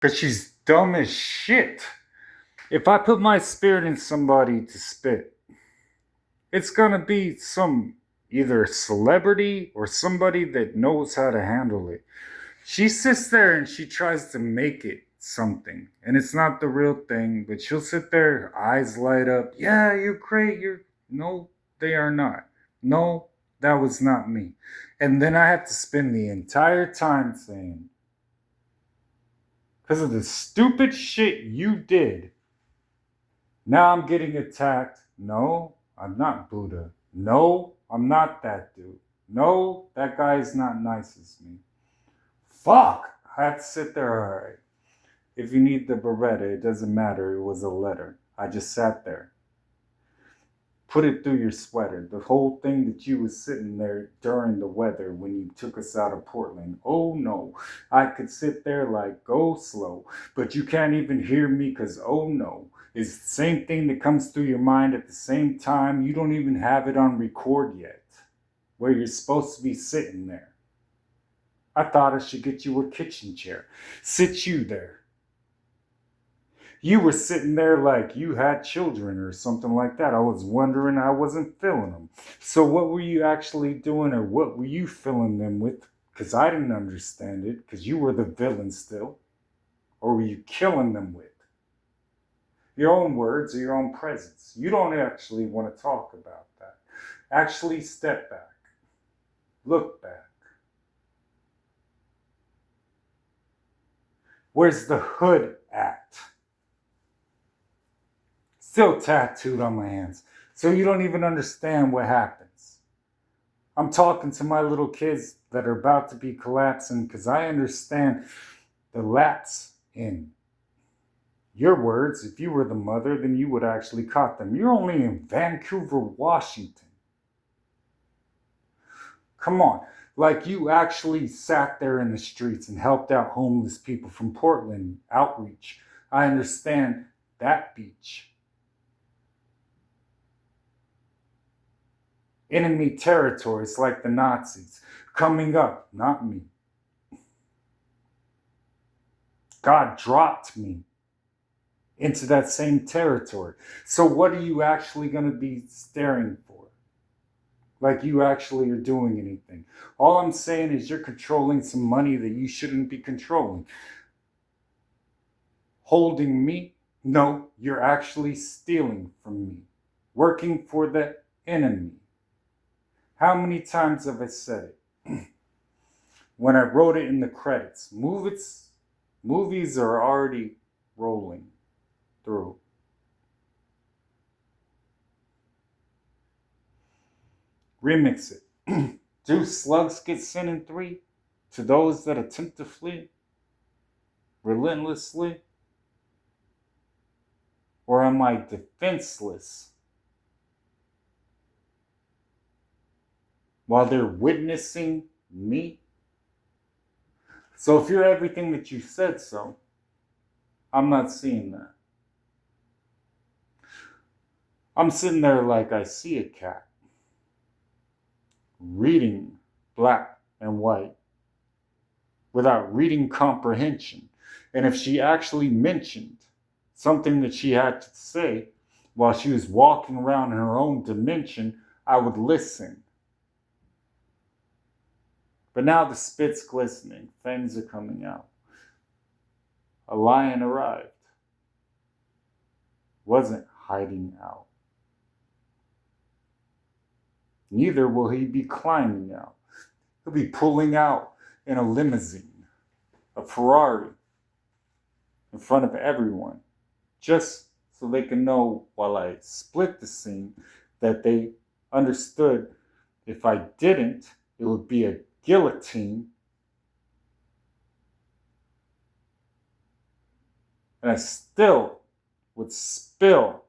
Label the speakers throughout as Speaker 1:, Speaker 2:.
Speaker 1: Because she's dumb as shit. If I put my spirit in somebody to spit, it's gonna be some either celebrity or somebody that knows how to handle it. She sits there and she tries to make it something, and it's not the real thing, but she'll sit there, her eyes light up. Yeah, you're great. You're no, they are not. No, that was not me. And then I have to spend the entire time saying, because of the stupid shit you did, now I'm getting attacked. No, I'm not Buddha. No, I'm not that dude. No, that guy is not nice as me. Fuck! I have to sit there, alright. If you need the Beretta, it doesn't matter. It was a letter. I just sat there. Put it through your sweater. The whole thing that you was sitting there during the weather when you took us out of Portland. Oh no, I could sit there like go slow, but you can't even hear me because oh no. It's the same thing that comes through your mind at the same time. You don't even have it on record yet, where you're supposed to be sitting there. I thought I should get you a kitchen chair. Sit you there. You were sitting there like you had children or something like that. I was wondering, I wasn't filling them. So what were you actually doing, or what were you filling them with? Because I didn't understand it, because you were the villain still. Or were you killing them with your own words or your own presence? You don't actually want to talk about that. Actually step back. Look back. Where's the hood at? Still tattooed on my hands. So you don't even understand what happens. I'm talking to my little kids that are about to be collapsing because I understand the lapse in your words. If you were the mother, then you would actually caught them. You're only in Vancouver, Washington. Come on. Like you actually sat there in the streets and helped out homeless people from Portland outreach. I understand that beach. Enemy territories like the Nazis coming up, not me. God dropped me into that same territory. So what are you actually going to be staring for? Like you actually are doing anything. All I'm saying is you're controlling some money that you shouldn't be controlling. Holding me? No, you're actually stealing from me. Working for the enemy. How many times have I said it? When I wrote it in the credits, movies are already rolling through. Remix it. Do slugs get sent in 3 to those that attempt to flee relentlessly? Or am I defenseless while they're witnessing me? So if you're everything that you said so, I'm not seeing that. I'm sitting there like I see a cat reading black and white without reading comprehension. And if she actually mentioned something that she had to say while she was walking around in her own dimension, I would listen. But now the spit's glistening, fangs are coming out. A lion arrived. Wasn't hiding out. Neither will he be climbing out. He'll be pulling out in a limousine, a Ferrari, in front of everyone, just so they can know while I split the scene that they understood if I didn't, it would be a guillotine. And I still would spill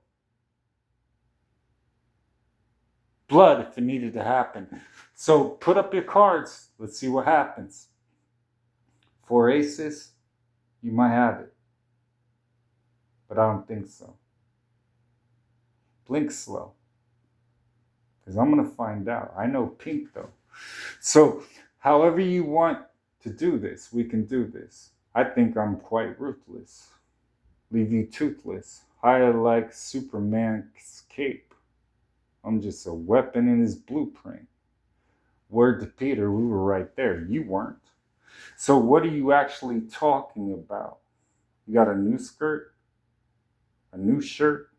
Speaker 1: blood if it needed to happen. So put up your cards. Let's see what happens. 4 aces, you might have it. But I don't think so. Blink slow. Because I'm going to find out. I know pink though. So however you want to do this, we can do this. I think I'm quite ruthless. Leave you toothless. Higher like Superman's cape. I'm just a weapon in his blueprint. Word to Peter, we were right there. You weren't. So what are you actually talking about? You got a new skirt? A new shirt?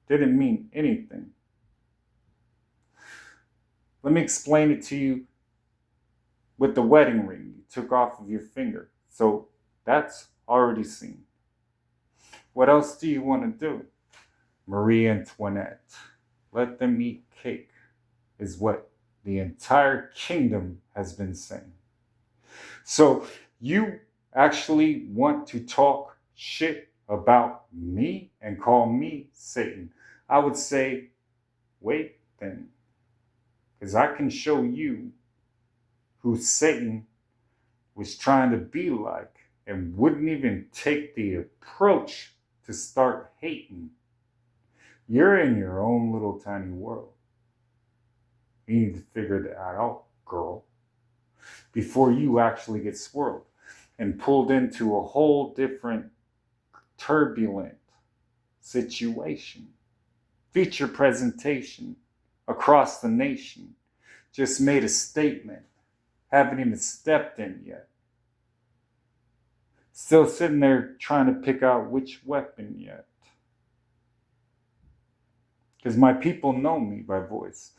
Speaker 1: Didn't mean anything. Let me explain it to you with the wedding ring you took off of your finger. So that's already seen. What else do you want to do? Marie Antoinette. Let them eat cake is what the entire kingdom has been saying. So you actually want to talk shit about me and call me Satan. I would say, wait then, because I can show you who Satan was trying to be like and wouldn't even take the approach to start hating. You're in your own little tiny world. You need to figure that out, girl, before you actually get swirled and pulled into a whole different turbulent situation. Feature presentation across the nation. Just made a statement. Haven't even stepped in yet. Still sitting there trying to pick out which weapon yet. Because my people know me by voice.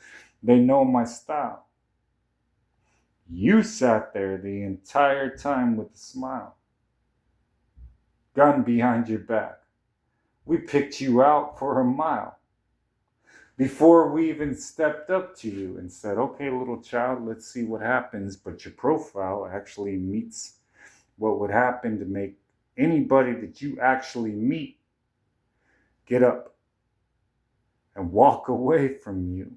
Speaker 1: They know my style. You sat there the entire time with a smile. Gun behind your back. We picked you out for a mile. Before we even stepped up to you and said, okay, little child, let's see what happens. But your profile actually meets what would happen to make anybody that you actually meet get up and walk away from you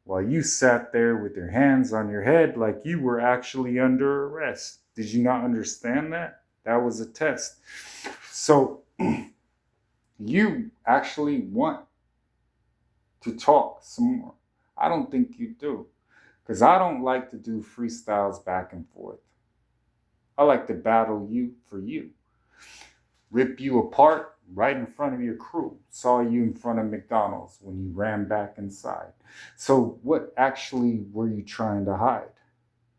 Speaker 1: while you sat there with your hands on your head like you were actually under arrest. Did you not understand that? That was a test. So you actually want to talk some more. I don't think you do, because I don't like to do freestyles back and forth. I like to battle you for you. Rip you apart right in front of your crew. Saw you in front of McDonald's when you ran back inside. So what actually were you trying to hide?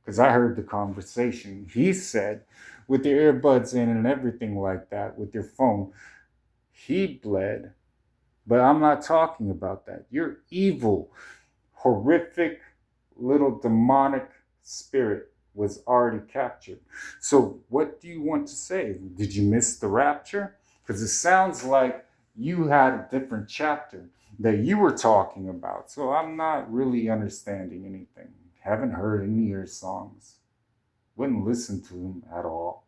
Speaker 1: Because I heard the conversation. He said, with your earbuds in and everything like that, with your phone, he bled. But I'm not talking about that. Your evil, horrific, little demonic spirit was already captured. So what do you want to say? Did you miss the rapture? Because it sounds like you had a different chapter that you were talking about. So I'm not really understanding anything. Haven't heard any of your songs. Wouldn't listen to them at all.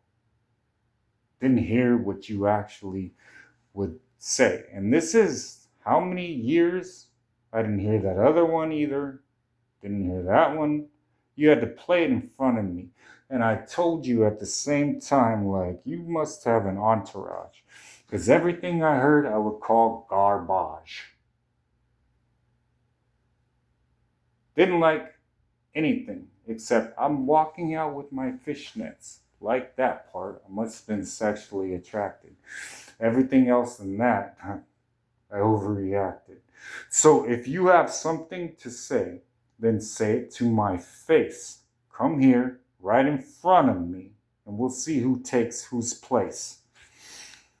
Speaker 1: Didn't hear what you actually would say. And this is how many years? I didn't hear that other one either. Didn't hear that one. You had to play it in front of me. And I told you at the same time, like, you must have an entourage. Because everything I heard, I would call garbage. Didn't like anything except I'm walking out with my fishnets. Like that part. I must have been sexually attracted. Everything else than that, I overreacted. So if you have something to say, then say it to my face. Come here, right in front of me, and we'll see who takes whose place.